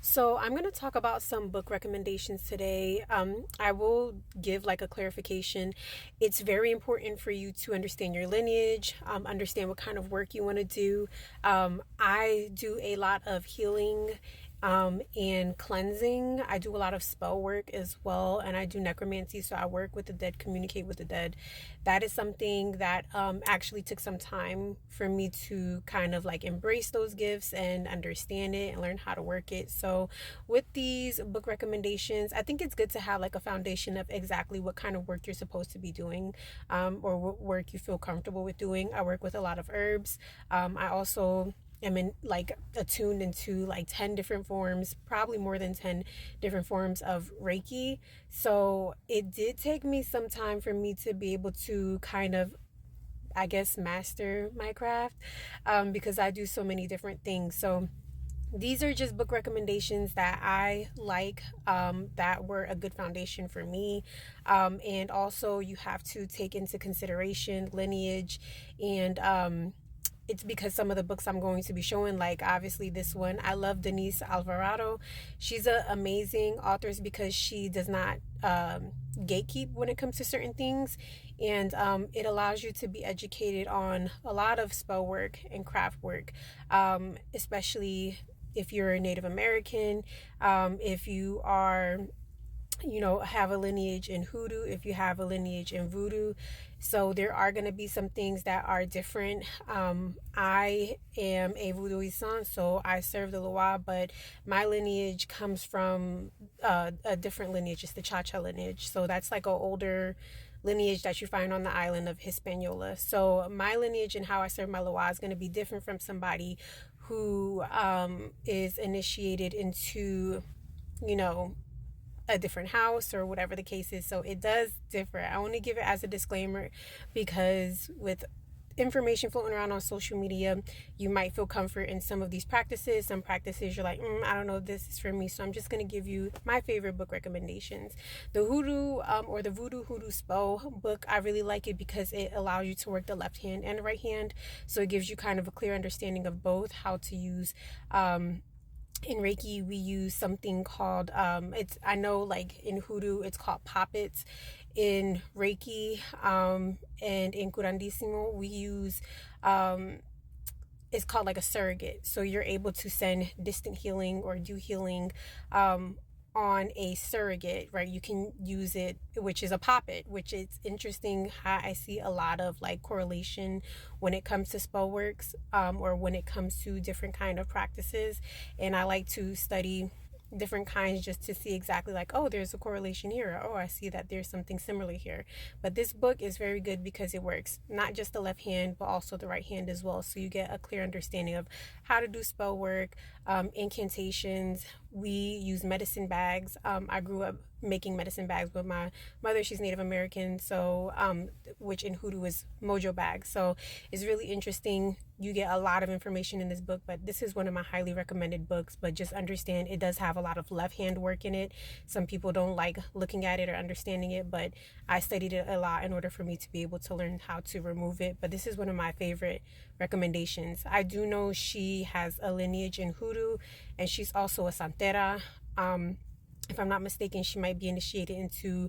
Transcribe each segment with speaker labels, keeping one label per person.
Speaker 1: So, I'm going to talk about some book recommendations today. I will give like a clarification. It's very important for you to understand your lineage, understand what kind of work you want to do. I do a lot of healing and cleansing. I do a lot of spell work as well, and I do necromancy. So, I work with the dead, communicate with the dead. That is something that actually took some time for me to kind of like embrace those gifts and understand it and learn how to work it. So, with these book recommendations, I think it's good to have like a foundation of exactly what kind of work you're supposed to be doing, or what work you feel comfortable with doing. I work with a lot of herbs. I also am in like attuned into like 10 different forms, probably more than 10 different forms of Reiki. So it did take me some time for me to be able to kind of, I guess, master my craft, because I do so many different things. So these are just book recommendations that I like, that were a good foundation for me. And also, you have to take into consideration lineage and it's because some of the books I'm going to be showing, like obviously this one, I love Denise Alvarado. She's an amazing author because she does not gatekeep when it comes to certain things, and it allows you to be educated on a lot of spell work and craft work, especially if you're a Native American, if you are, have a lineage in hoodoo, if you have a lineage in voodoo. So there are going to be some things that are different. I am a voodooistan, so I serve the Loa, but my lineage comes from a different lineage. It's the Cha-Cha lineage. So that's like an older lineage that you find on the island of Hispaniola. So my lineage and how I serve my Loa is going to be different from somebody who is initiated into, you know, a different house or whatever the case is. So it does differ. I want to give it as a disclaimer because with information floating around on social media, you might feel comfort in some of these practices. Some practices you're like, I don't know if this is for me. So I'm just going to give you my favorite book recommendations. The hoodoo, or the voodoo hoodoo spell book, I really like it because it allows you to work the left hand and the right hand. So it gives you kind of a clear understanding of both, how to use, in Reiki, we use something called, it's, I know like in Hoodoo, it's called poppets. In Reiki, and in Curandissimo, we use, it's called like a surrogate. So you're able to send distant healing or do healing, on a surrogate, right? You can use it, which is a poppet, which is interesting how I see a lot of like correlation when it comes to spell works, or when it comes to different kind of practices. And I like to study different kinds just to see exactly like, oh, there's a correlation here. Oh, I see that there's something similar here. But this book is very good because it works not just the left hand, but also the right hand as well. So you get a clear understanding of how to do spell work, incantations. We use medicine bags. I grew up making medicine bags with my mother. She's Native American, so which in Hoodoo is mojo bags. So it's really interesting. You get a lot of information in this book, but this is one of my highly recommended books. But just understand it does have a lot of left hand work in it. Some people don't like looking at it or understanding it, but I studied it a lot in order for me to be able to learn how to remove it. But this is one of my favorite recommendations. I do know she has a lineage in Hoodoo, and she's also a Santera. If I'm not mistaken, she might be initiated into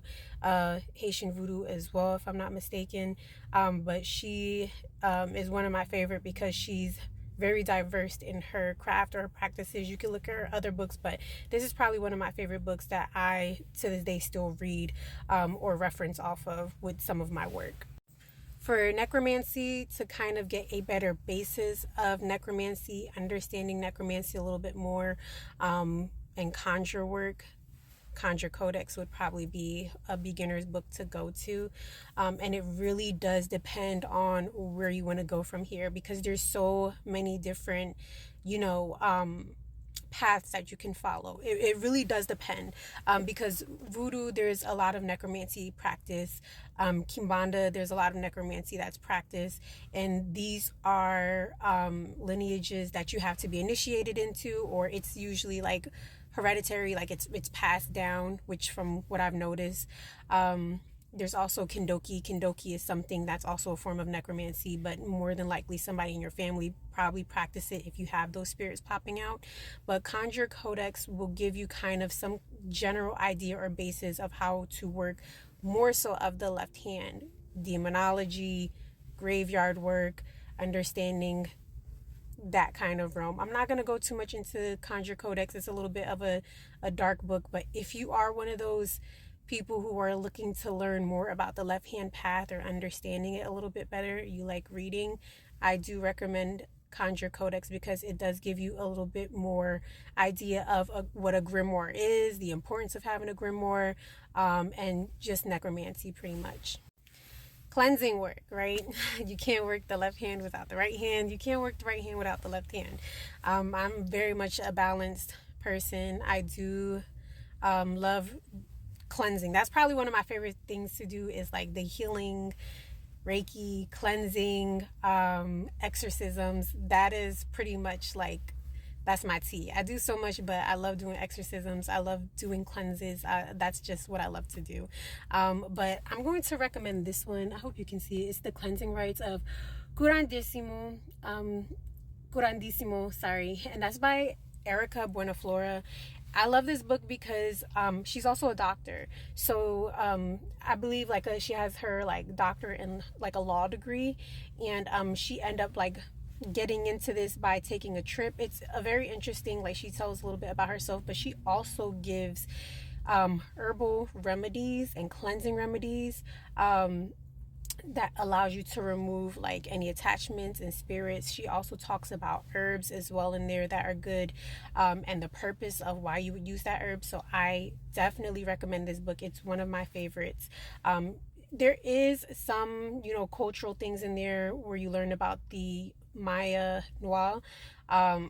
Speaker 1: Haitian voodoo as well, if I'm not mistaken. But she is one of my favorite because she's very diverse in her craft or her practices. You can look at her other books, but this is probably one of my favorite books that I, to this day, still read, or reference off of with some of my work. For necromancy, to kind of get a better basis of necromancy, understanding necromancy a little bit more, and conjure work, Conjure Codex would probably be a beginner's book to go to. And it really does depend on where you want to go from here because there's so many different, paths that you can follow. It really does depend, because voodoo, there's a lot of necromancy practice. Kimbanda, there's a lot of necromancy that's practiced. And these are lineages that you have to be initiated into, or it's usually like hereditary, like it's passed down, which from what I've noticed, There's also Kendoki. Kendoki is something that's also a form of necromancy, but more than likely somebody in your family probably practice it if you have those spirits popping out. But Conjure Codex will give you kind of some general idea or basis of how to work more so of the left hand. Demonology, graveyard work, understanding that kind of realm. I'm not going to go too much into Conjure Codex. It's a little bit of a dark book, but if you are one of those people who are looking to learn more about the left hand path or understanding it a little bit better, you like reading, I do recommend Conjure Codex because it does give you a little bit more idea of what a grimoire is, the importance of having a grimoire, and just necromancy pretty much. Cleansing work, right? You can't work the left hand without the right hand. You can't work the right hand without the left hand. I'm very much a balanced person. I do love cleansing. That's probably one of my favorite things to do is like the healing, Reiki, cleansing, exorcisms. That is pretty much like, that's my tea. I do so much, but I love doing exorcisms. I love doing cleanses. That's just what I love to do. But I'm going to recommend this one. I hope you can see it. It's the Cleansing Rites of Curandissimo. Curandissimo, sorry. And that's by Erica Buenaflora. I love this book because she's also a doctor. So I believe like she has her like doctorate in like a law degree, and she ended up like getting into this by taking a trip. It's a very interesting, like she tells a little bit about herself, but she also gives herbal remedies and cleansing remedies that allows you to remove like any attachments and spirits. She also talks about herbs as well in there that are good, and the purpose of why you would use that herb. So I definitely recommend this book. It's one of my favorites. There is some, cultural things in there where you learn about the Maya Noir,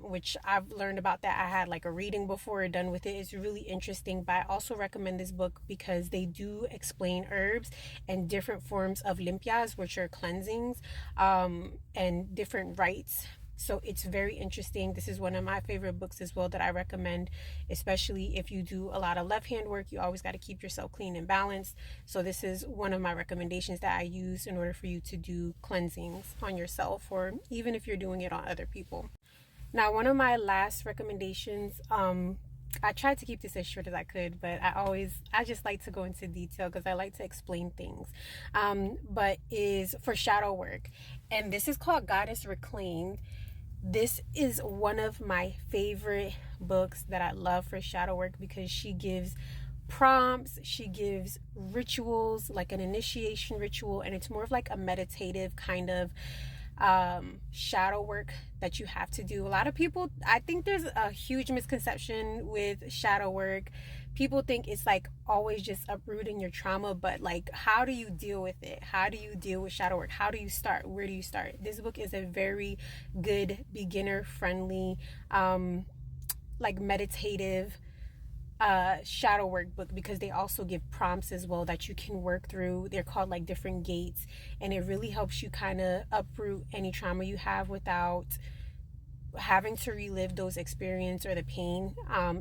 Speaker 1: which I've learned about that. I had like a reading before done with it. It's really interesting, but I also recommend this book because they do explain herbs and different forms of limpias, which are cleansings, and different rites. So it's very interesting. This is one of my favorite books as well that I recommend, especially if you do a lot of left hand work. You always got to keep yourself clean and balanced. So this is one of my recommendations that I use in order for you to do cleansings on yourself, or even if you're doing it on other people. Now, one of my last recommendations, I tried to keep this as short as I could, but I just like to go into detail because I like to explain things, but is for shadow work. And this is called Goddess Reclaimed. This is one of my favorite books that I love for shadow work because she gives prompts, she gives rituals, like an initiation ritual, and it's more of like a meditative kind of shadow work that you have to do. A lot of people, I think there's a huge misconception with shadow work. People think it's like always just uprooting your trauma, but like, how do you deal with it? How do you deal with shadow work? How do you start? Where do you start? This book is a very good beginner friendly, like meditative shadow work book, because they also give prompts as well that you can work through. They're called like different gates, and it really helps you kind of uproot any trauma you have without having to relive those experience or the pain,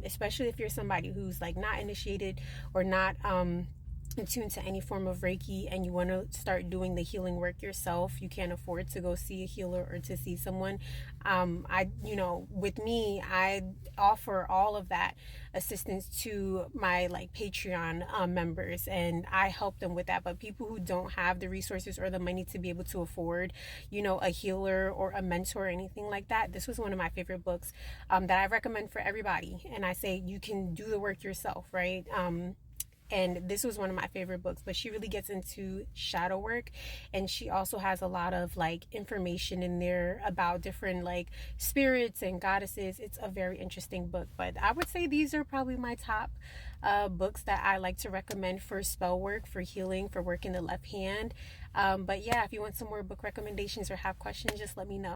Speaker 1: especially if you're somebody who's like not initiated or not attuned to any form of Reiki, and you want to start doing the healing work yourself. You can't afford to go see a healer or to see someone. With me, I offer all of that assistance to my like Patreon members, and I help them with that. But people who don't have the resources or the money to be able to afford, a healer or a mentor or anything like that, this was one of my favorite books that I recommend for everybody. And I say you can do the work yourself, right? And this was one of my favorite books, but she really gets into shadow work, and she also has a lot of like information in there about different like spirits and goddesses. It's a very interesting book, but I would say these are probably my top books that I like to recommend for spell work, for healing, for working the left hand. But yeah, if you want some more book recommendations or have questions, just let me know.